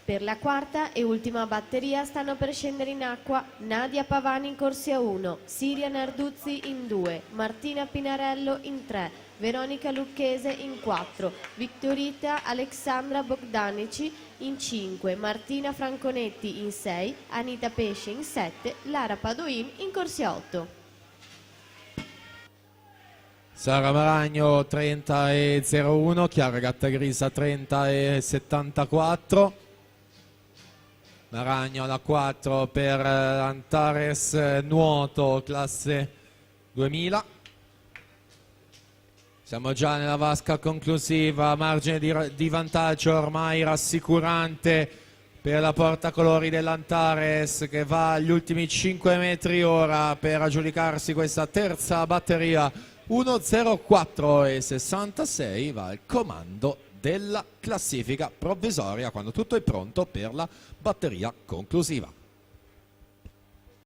Per la quarta e ultima batteria stanno per scendere in acqua Nadia Pavani in corsia 1, Siria Narduzzi in 2, Martina Pinarello in 3, Veronica Lucchese in 4, Victorita Alexandra Bogdanici in 5, Martina Franconetti in 6, Anita Pesce in 7, Lara Padoin in corsia 8. Sara Maragno 30 e 01, Chiara Gattagrisa 30 e 74. Maragno alla 4 per Antares nuoto classe 2000. Siamo già nella vasca conclusiva, margine di vantaggio ormai rassicurante per la portacolori dell'Antares che va agli ultimi 5 metri ora per aggiudicarsi questa terza batteria. 1.04 e 66 va al comando della classifica provvisoria quando tutto è pronto per la batteria conclusiva.